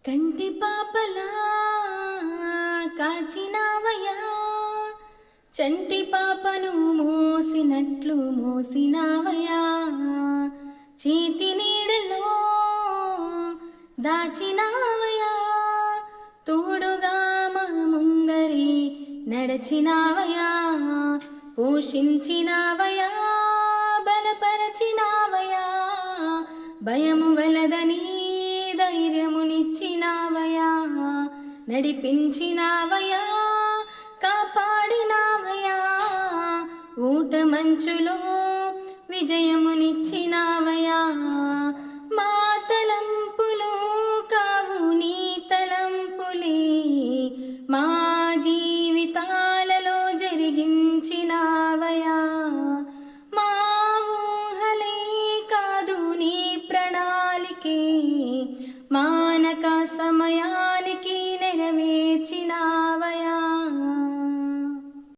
కంటి పాపలా కాచినావయా, చంటి పాపను మోసినట్లు మోసినావయా, చేతి నీడలో దాచినావయా, తోడుగా మా ముందరి నడచినావయా, పోషించినావయా, బలపరచినావయా, భయము వలదని ధైర్యమునిచ్చినావయా, నడిపించినావయా, కాపాడినావయా, ఊట మంచులో విజయమునిచ్చినావయా, మా తలంపులు కావు నీ తలంపులే, మా జీవితాలలో జరిగించినావయా, మా ఊహలే కాదు నీ ప్రణాళికే, మా